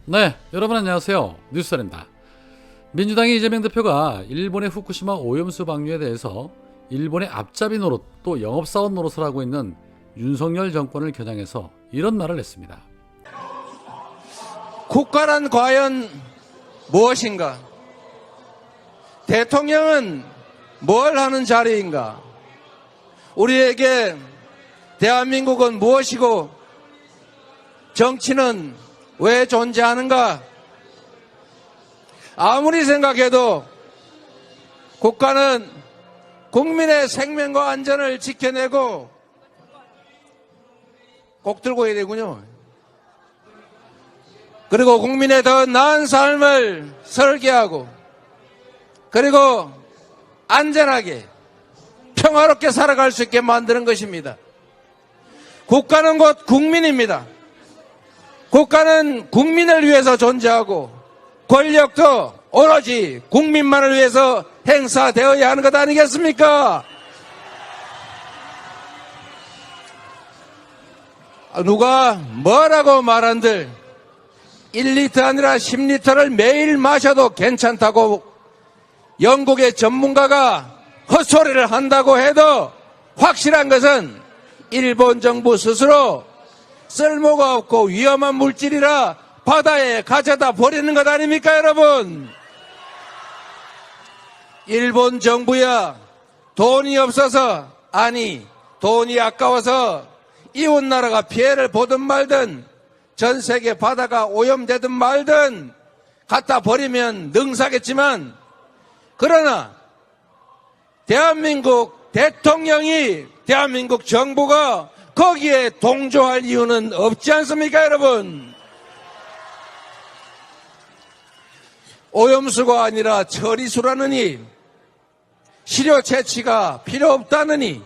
네, 여러분 안녕하세요. 뉴스타입니다. 민주당의 이재명 대표가 일본의 후쿠시마 오염수 방류에 대해서 일본의 앞잡이 노릇 또 영업사원 노릇을 하고 있는 윤석열 정권을 겨냥해서 이런 말을 했습니다. 국가란 과연 무엇인가? 대통령은 뭘 하는 자리인가? 우리에게 대한민국은 무엇이고 정치는 왜 존재하는가? 아무리 생각해도 국가는 국민의 생명과 안전을 지켜내고 꼭 들고 해야 되군요. 그리고 국민의 더 나은 삶을 설계하고 그리고 안전하게 평화롭게 살아갈 수 있게 만드는 것입니다. 국가는 곧 국민입니다. 국가는 국민을 위해서 존재하고 권력도 오로지 국민만을 위해서 행사되어야 하는 것 아니겠습니까? 누가 뭐라고 말한들 1리터 아니라 10리터를 매일 마셔도 괜찮다고 영국의 전문가가 헛소리를 한다고 해도 확실한 것은 일본 정부 스스로 쓸모가 없고 위험한 물질이라 바다에 가져다 버리는 것 아닙니까, 여러분? 일본 정부야 돈이 없어서, 아니 돈이 아까워서 이웃 나라가 피해를 보든 말든 전 세계 바다가 오염되든 말든 갖다 버리면 능사겠지만, 그러나 대한민국 대통령이, 대한민국 정부가 거기에 동조할 이유는 없지 않습니까, 여러분? 오염수가 아니라 처리수라느니, 시료 채취가 필요 없다느니,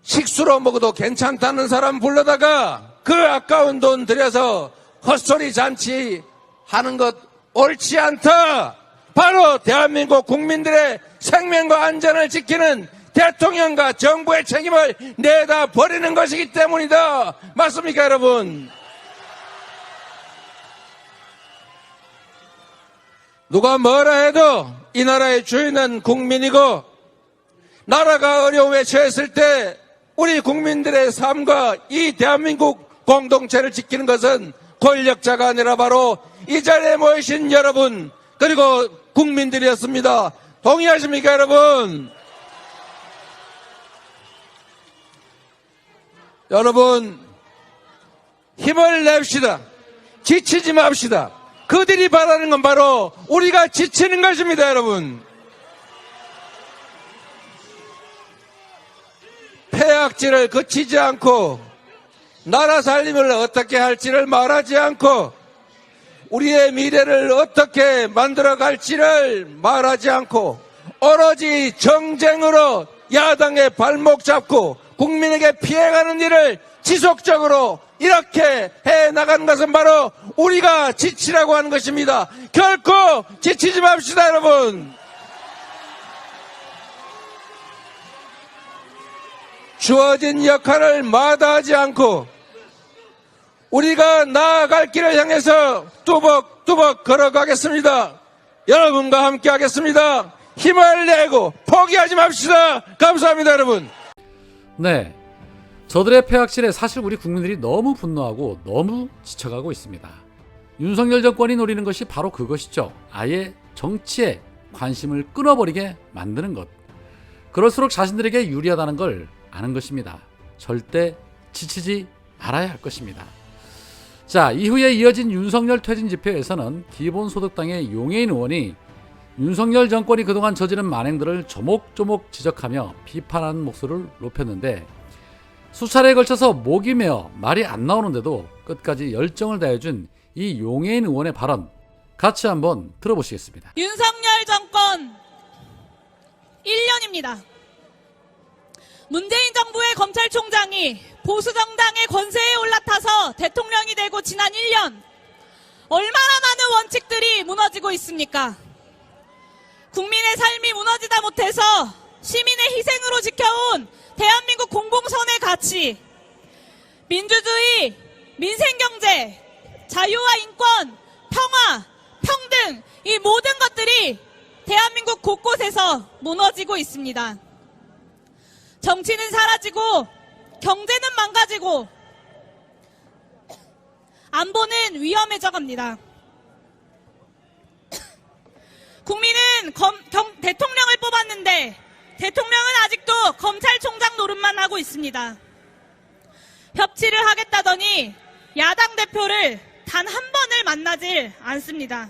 식수로 먹어도 괜찮다는 사람 불러다가 그 아까운 돈 들여서 헛소리 잔치 하는 것 옳지 않다. 바로 대한민국 국민들의 생명과 안전을 지키는 대통령과 정부의 책임을 내다 버리는 것이기 때문이다. 맞습니까, 여러분? 누가 뭐라 해도 이 나라의 주인은 국민이고, 나라가 어려움에 처했을 때 우리 국민들의 삶과 이 대한민국 공동체를 지키는 것은 권력자가 아니라 바로 이 자리에 모이신 여러분 그리고 국민들이었습니다. 동의하십니까, 여러분? 여러분, 힘을 냅시다. 지치지 맙시다. 그들이 바라는 건 바로 우리가 지치는 것입니다, 여러분. 폐악질을 그치지 않고 나라 살림을 어떻게 할지를 말하지 않고 우리의 미래를 어떻게 만들어갈지를 말하지 않고 오로지 정쟁으로 야당의 발목 잡고 국민에게 피해가는 일을 지속적으로 이렇게 해나가는 것은 바로 우리가 지치라고 하는 것입니다. 결코 지치지 맙시다, 여러분. 주어진 역할을 마다하지 않고 우리가 나아갈 길을 향해서 뚜벅뚜벅 걸어가겠습니다. 여러분과 함께 하겠습니다. 힘을 내고 포기하지 맙시다. 감사합니다, 여러분. 네, 저들의 폐악질에 사실 우리 국민들이 너무 분노하고 너무 지쳐가고 있습니다. 윤석열 정권이 노리는 것이 바로 그것이죠. 아예 정치에 관심을 끊어버리게 만드는 것. 그럴수록 자신들에게 유리하다는 걸 아는 것입니다. 절대 지치지 말아야 할 것입니다. 자, 이후에 이어진 윤석열 퇴진 집회에서는 기본소득당의 용해인 의원이 윤석열 정권이 그동안 저지른 만행들을 조목조목 지적하며 비판하는 목소리를 높였는데, 수차례에 걸쳐서 목이 메어 말이 안 나오는데도 끝까지 열정을 다해준 이 용해인 의원의 발언 같이 한번 들어보시겠습니다. 윤석열 정권 1년입니다. 문재인 정부의 검찰총장이 보수정당의 권세에 올라타서 대통령이 되고 지난 1년, 얼마나 많은 원칙들이 무너지고 있습니까? 국민의 삶이 무너지다 못해서 시민의 희생으로 지켜온 대한민국 공공선의 가치, 민주주의, 민생경제, 자유와 인권, 평화, 평등, 이 모든 것들이 대한민국 곳곳에서 무너지고 있습니다. 정치는 사라지고 경제는 망가지고 안보는 위험해져 갑니다. 국민은 대통령을 뽑았는데 대통령은 아직도 검찰총장 노릇만 하고 있습니다. 협치를 하겠다더니 야당 대표를 단 한 번을 만나질 않습니다.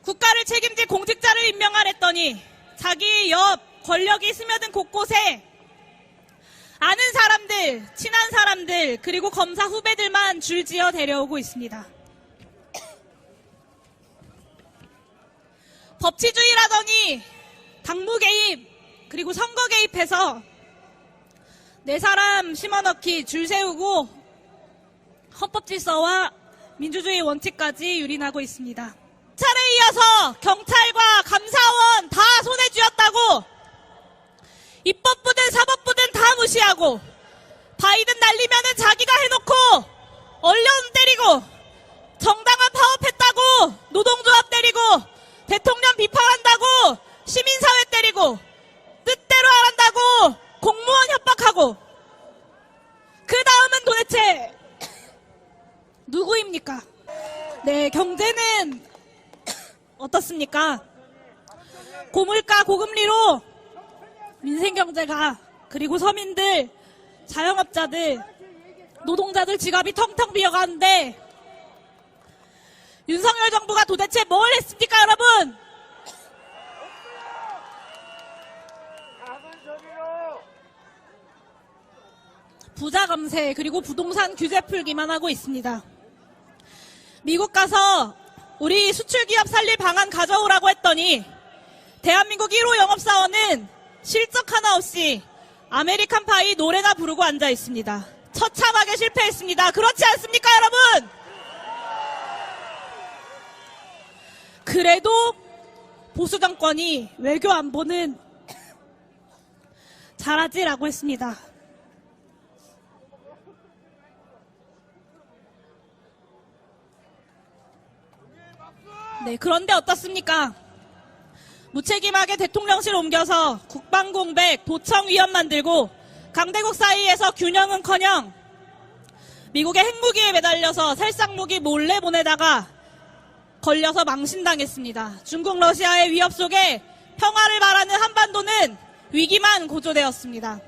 국가를 책임질 공직자를 임명하랬더니 자기 옆 권력이 스며든 곳곳에 아는 사람들, 친한 사람들, 그리고 검사 후배들만 줄지어 데려오고 있습니다. 법치주의라더니 당무 개입, 그리고 선거 개입해서 네 사람 심어넣기 줄 세우고 헌법질서와 민주주의 원칙까지 유린하고 있습니다. 차례에 이어서 경찰과 감사원 다 손에 쥐었다고 입법부든 사법부든 다 무시하고 바이든 날리면은 자기가 해놓고 언론 때리고 정당한 파업했다고 노동조합 때리고 대통령 비판한다고 시민사회 때리고 뜻대로 하란다고 공무원 협박하고 그 다음은 도대체 누구입니까? 네, 경제는 어떻습니까? 고물가 고금리로 민생경제가 그리고 서민들, 자영업자들, 노동자들 지갑이 텅텅 비어가는데 윤석열 정부가 도대체 뭘 했습니까, 여러분? 부자 감세 그리고 부동산 규제 풀기만 하고 있습니다. 미국 가서 우리 수출기업 살릴 방안 가져오라고 했더니 대한민국 1호 영업사원은 실적 하나 없이 아메리칸 파이 노래나 부르고 앉아 있습니다. 처참하게 실패했습니다. 그렇지 않습니까, 여러분? 그래도 보수 정권이 외교 안보는 잘하지라고 했습니다. 네, 그런데 어떻습니까? 무책임하게 대통령실 옮겨서 국방공백, 도청위원 만들고 강대국 사이에서 균형은커녕 미국의 핵무기에 매달려서 살상무기 몰래 보내다가 걸려서 망신당했습니다. 중국, 러시아의 위협 속에 평화를 바라는 한반도는 위기만 고조되었습니다.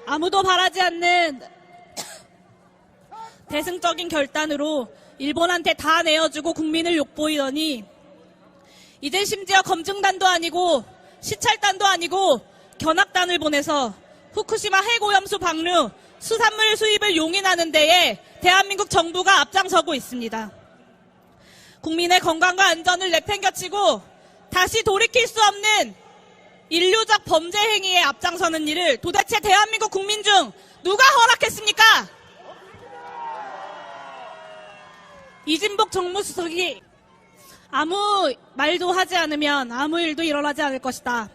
아무도 바라지 않는 대승적인 결단으로 일본한테 다 내어주고 국민을 욕보이더니 이제 심지어 검증단도 아니고 시찰단도 아니고 견학단을 보내서 후쿠시마 핵오염수 방류 수산물 수입을 용인하는 데에 대한민국 정부가 앞장서고 있습니다. 국민의 건강과 안전을 내팽겨치고 다시 돌이킬 수 없는 인류적 범죄 행위에 앞장서는 일을 도대체 대한민국 국민 중 누가 허락했습니까? 이진복 정무수석이 아무 말도 하지 않으면 아무 일도 일어나지 않을 것이다.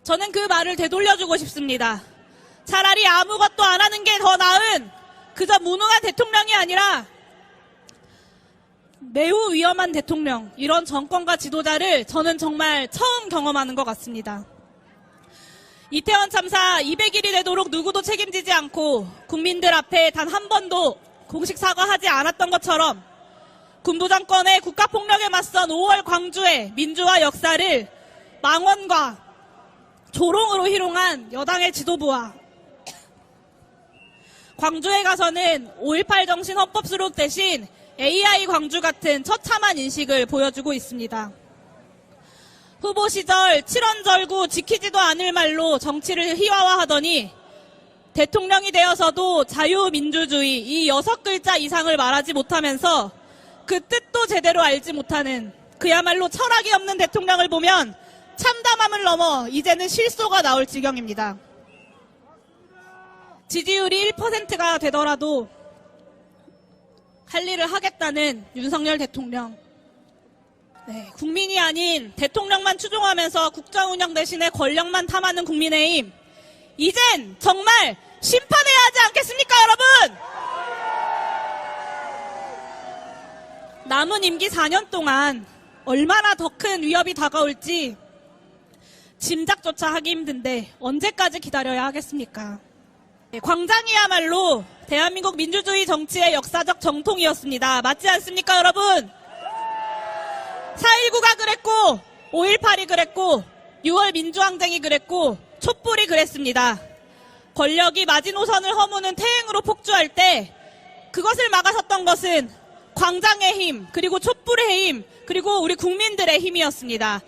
저는 그 말을 되돌려주고 싶습니다. 차라리 아무것도 안 하는 게 더 나은 그저 무능한 대통령이 아니라 매우 위험한 대통령, 이런 정권과 지도자를 저는 정말 처음 경험하는 것 같습니다. 이태원 참사 200일이 되도록 누구도 책임지지 않고 국민들 앞에 단 한 번도 공식 사과하지 않았던 것처럼 군부 정권의 국가폭력에 맞선 5월 광주의 민주화 역사를 망언과 조롱으로 희롱한 여당의 지도부와 광주에 가서는 5.18 정신 헌법 수록 대신 AI 광주 같은 처참한 인식을 보여주고 있습니다. 후보 시절 칠원절구 지키지도 않을 말로 정치를 희화화하더니 대통령이 되어서도 자유민주주의 이 6글자 이상을 말하지 못하면서 그 뜻도 제대로 알지 못하는 그야말로 철학이 없는 대통령을 보면 참담함을 넘어 이제는 실소가 나올 지경입니다. 지지율이 1%가 되더라도 할 일을 하겠다는 윤석열 대통령. 네, 국민이 아닌 대통령만 추종하면서 국정운영 대신에 권력만 탐하는 국민의힘. 이젠 정말 심판해야 하지 않겠습니까, 여러분? 남은 임기 4년 동안 얼마나 더 큰 위협이 다가올지 짐작조차 하기 힘든데 언제까지 기다려야 하겠습니까? 광장이야말로 대한민국 민주주의 정치의 역사적 정통이었습니다. 맞지 않습니까, 여러분? 4.19가 그랬고 5.18이 그랬고 6월 민주항쟁이 그랬고 촛불이 그랬습니다. 권력이 마지노선을 허무는 태행으로 폭주할 때 그것을 막아섰던 것은 광장의 힘, 그리고 촛불의 힘, 그리고 우리 국민들의 힘이었습니다.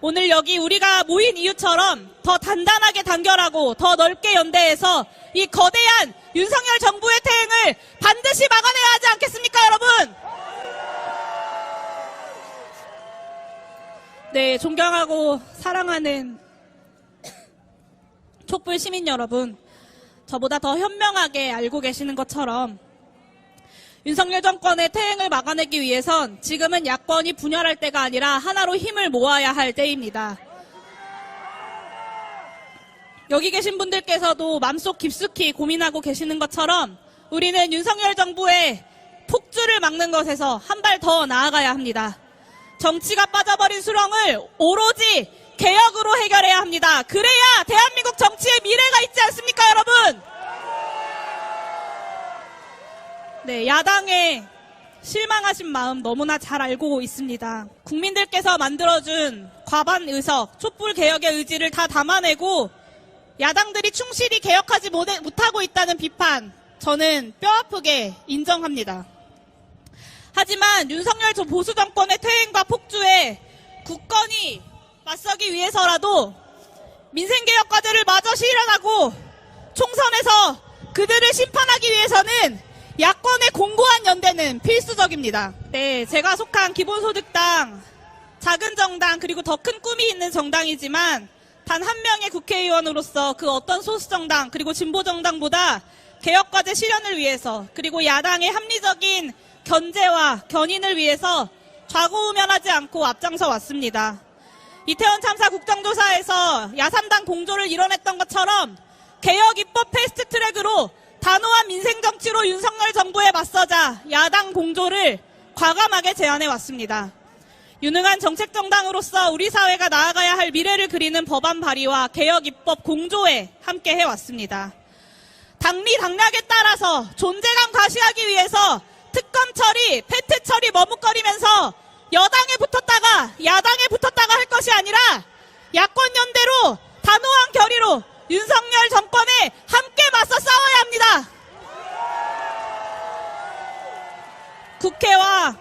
오늘 여기 우리가 모인 이유처럼 더 단단하게 단결하고 더 넓게 연대해서 이 거대한 윤석열 정부의 태행을 반드시 막아내야 하지 않겠습니까, 여러분? 네, 존경하고 사랑하는 촛불 시민 여러분, 저보다 더 현명하게 알고 계시는 것처럼 윤석열 정권의 태행을 막아내기 위해선 지금은 야권이 분열할 때가 아니라 하나로 힘을 모아야 할 때입니다. 여기 계신 분들께서도 마음속 깊숙이 고민하고 계시는 것처럼 우리는 윤석열 정부의 폭주를 막는 것에서 한 발 더 나아가야 합니다. 정치가 빠져버린 수렁을 오로지 개혁으로 해결해야 합니다. 그래야 대한민국 정치에 미래가 있지 않습니까, 여러분? 네, 야당의 실망하신 마음 너무나 잘 알고 있습니다. 국민들께서 만들어준 과반 의석, 촛불 개혁의 의지를 다 담아내고 야당들이 충실히 개혁하지 못하고 있다는 비판, 저는 뼈아프게 인정합니다. 하지만 윤석열 보수 정권의 퇴행과 폭주에 굳건히 맞서기 위해서라도 민생개혁 과제를 마저 실현하고 총선에서 그들을 심판하기 위해서는 야권의 공고한 연대는 필수적입니다. 네, 제가 속한 기본소득당, 작은 정당, 그리고 더 큰 꿈이 있는 정당이지만 단 한 명의 국회의원으로서 그 어떤 소수정당, 그리고 진보정당보다 개혁과제 실현을 위해서, 그리고 야당의 합리적인 견제와 견인을 위해서 좌고우면하지 않고 앞장서 왔습니다. 이태원 참사 국정조사에서 야3당 공조를 이뤄냈던 것처럼 개혁 입법 패스트트랙으로 단호한 민생정치로 윤석열 정부에 맞서자 야당 공조를 과감하게 제안해왔습니다. 유능한 정책정당으로서 우리 사회가 나아가야 할 미래를 그리는 법안 발의와 개혁 입법 공조에 함께 해왔습니다. 당리 당략에 따라서 존재감 과시하기 위해서 특검 처리, 패트 처리 머뭇거리면서 여당에 붙었다가 야당에 붙었다가 할 것이 아니라 야권 연대로 단호한 결의로 윤석열 정권에 함께 맞서 싸워야 합니다. 국회와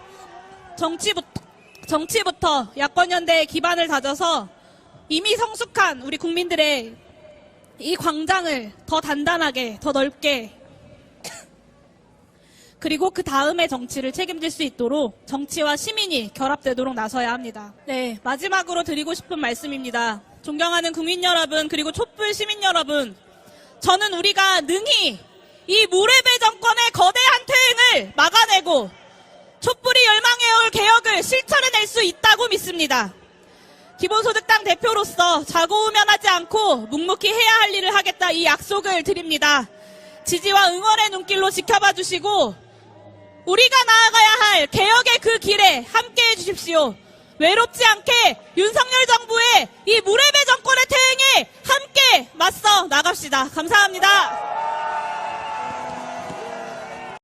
정치부터 야권 연대의 기반을 다져서 이미 성숙한 우리 국민들의 이 광장을 더 단단하게, 더 넓게, 그리고 그 다음의 정치를 책임질 수 있도록 정치와 시민이 결합되도록 나서야 합니다. 네, 마지막으로 드리고 싶은 말씀입니다. 존경하는 국민 여러분, 그리고 촛불 시민 여러분, 저는 우리가 능히 이 무례배 정권의 거대한 퇴행을 막아내고 촛불이 열망해올 개혁을 실천해낼 수 있다고 믿습니다. 기본소득당 대표로서 좌고우면하지 않고 묵묵히 해야 할 일을 하겠다, 이 약속을 드립니다. 지지와 응원의 눈길로 지켜봐 주시고 우리가 나아가야 할 개혁의 그 길에 함께해 주십시오. 외롭지 않게 윤석열 정부의 이 무례배 정권의 퇴행에 함께 맞서 나갑시다. 감사합니다.